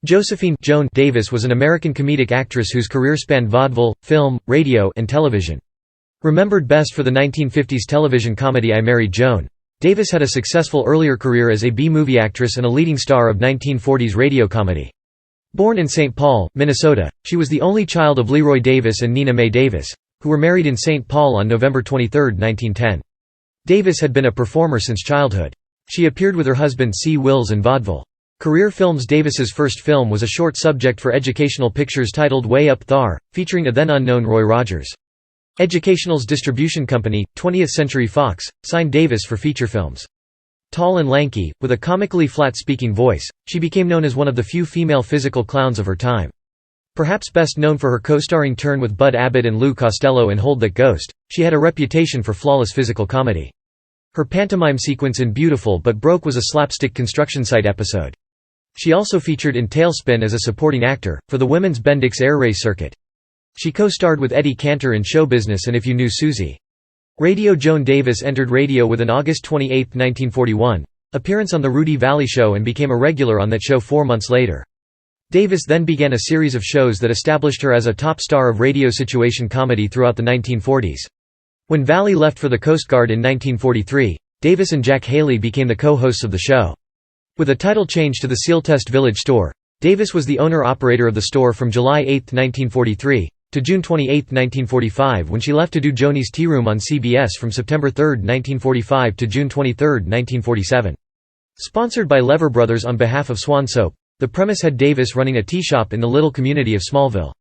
Josephine Joan Davis was an American comedic actress whose career spanned vaudeville, film, radio, and television. Remembered best for the 1950s television comedy I Married Joan, Davis had a successful earlier career as a B-movie actress and a leading star of 1940s radio comedy. Born in St. Paul, Minnesota, she was the only child of LeRoy Davis and Nina Mae Davis, who were married in St. Paul on November 23, 1910. Davis had been a performer since childhood. She appeared with her husband C. Wills in vaudeville. Career films. Davis's first film was a short subject for Educational Pictures titled Way Up Thar, featuring a then-unknown Roy Rogers. Educational's distribution company, 20th Century-Fox, signed Davis for feature films. Tall and lanky, with a comically flat-speaking voice, she became known as one of the few female physical clowns of her time. Perhaps best known for her co-starring turn with Bud Abbott and Lou Costello in Hold That Ghost, she had a reputation for flawless physical comedy. Her pantomime sequence in Beautiful But Broke was a slapstick construction site episode. She also featured in Tailspin as a supporting actor, for the women's Bendix Air Race circuit. She co-starred with Eddie Cantor in Show Business and If You Knew Susie. Radio Joan Davis entered radio with an August 28, 1941, appearance on The Rudy Valley Show and became a regular on that show 4 months later. Davis then began a series of shows that established her as a top star of radio situation comedy throughout the 1940s. When Valley left for the Coast Guard in 1943, Davis and Jack Haley became the co-hosts of the show. With a title change to the Sealtest Village store, Davis was the owner-operator of the store from July 8, 1943, to June 28, 1945 when she left to do Joni's Tea Room on CBS from September 3, 1945 to June 23, 1947. Sponsored by Lever Brothers on behalf of Swan Soap, the premise had Davis running a tea shop in the little community of Smallville.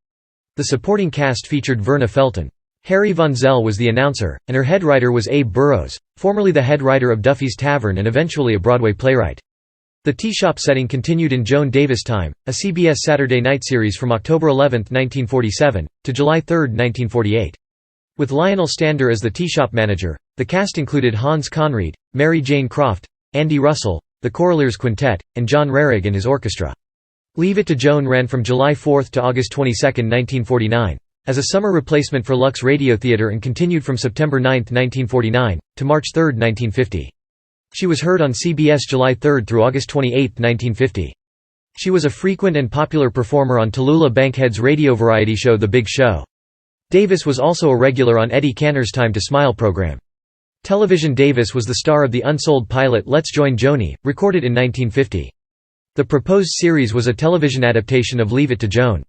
The supporting cast featured Verna Felton. Harry Von Zell was the announcer, and her head writer was Abe Burrows, formerly the head writer of Duffy's Tavern and eventually a Broadway playwright. The tea shop setting continued in Joan Davis Time, a CBS Saturday night series from October 11, 1947, to July 3, 1948. With Lionel Stander as the tea shop manager, the cast included Hans Conried, Mary Jane Croft, Andy Russell, the Coraliers Quintet, and John Rarig and his orchestra. Leave It to Joan ran from July 4 to August 22, 1949, as a summer replacement for Lux Radio Theatre and continued from September 9, 1949, to March 3, 1950. She was heard on CBS July 3 through August 28, 1950. She was a frequent and popular performer on Tallulah Bankhead's radio variety show The Big Show. Davis was also a regular on Eddie Cantor's Time to Smile program. Television. Davis was the star of the unsold pilot Let's Join Joni, recorded in 1950. The proposed series was a television adaptation of Leave It to Joan.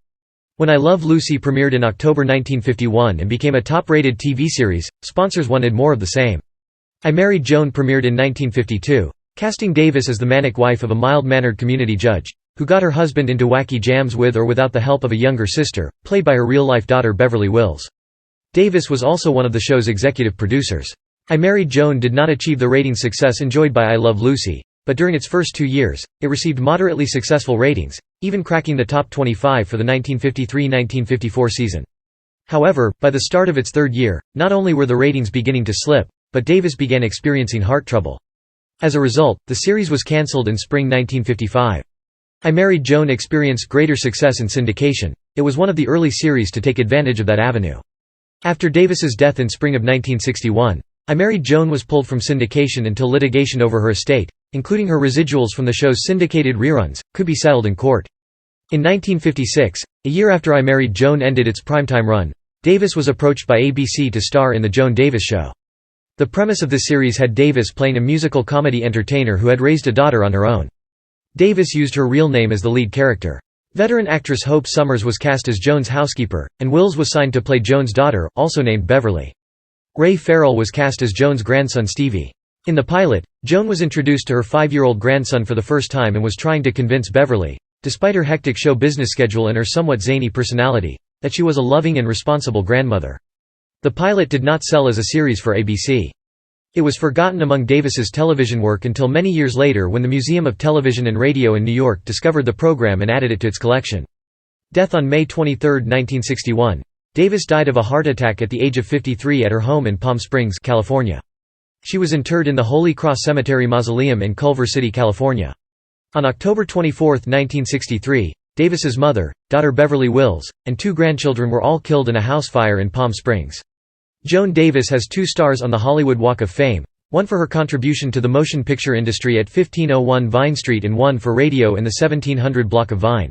When I Love Lucy premiered in October 1951 and became a top-rated TV series, sponsors wanted more of the same. I Married Joan premiered in 1952, casting Davis as the manic wife of a mild-mannered community judge, who got her husband into wacky jams with or without the help of a younger sister, played by her real-life daughter Beverly Wills. Davis was also one of the show's executive producers. I Married Joan did not achieve the rating success enjoyed by I Love Lucy, but during its first 2 years, it received moderately successful ratings, even cracking the top 25 for the 1953–1954 season. However, by the start of its third year, not only were the ratings beginning to slip, but Davis began experiencing heart trouble. As a result, the series was cancelled in spring 1955. I Married Joan experienced greater success in syndication. It was one of the early series to take advantage of that avenue. After Davis's death in spring of 1961, I Married Joan was pulled from syndication until litigation over her estate, including her residuals from the show's syndicated reruns, could be settled in court. In 1956, a year after I Married Joan ended its primetime run, Davis was approached by ABC to star in The Joan Davis Show. The premise of this series had Davis playing a musical comedy entertainer who had raised a daughter on her own. Davis used her real name as the lead character. Veteran actress Hope Summers was cast as Joan's housekeeper, and Wills was signed to play Joan's daughter, also named Beverly. Ray Farrell was cast as Joan's grandson Stevie. In the pilot, Joan was introduced to her 5-year-old grandson for the first time and was trying to convince Beverly, despite her hectic show business schedule and her somewhat zany personality, that she was a loving and responsible grandmother. The pilot did not sell as a series for ABC. It was forgotten among Davis's television work until many years later when the Museum of Television and Radio in New York discovered the program and added it to its collection. Death on May 23, 1961. Davis died of a heart attack at the age of 53 at her home in Palm Springs, California. She was interred in the Holy Cross Cemetery Mausoleum in Culver City, California. On October 24, 1963, Davis's mother, daughter Beverly Wills, and 2 grandchildren were all killed in a house fire in Palm Springs. Joan Davis has 2 stars on the Hollywood Walk of Fame, one for her contribution to the motion picture industry at 1501 Vine Street and one for radio in the 1700 block of Vine.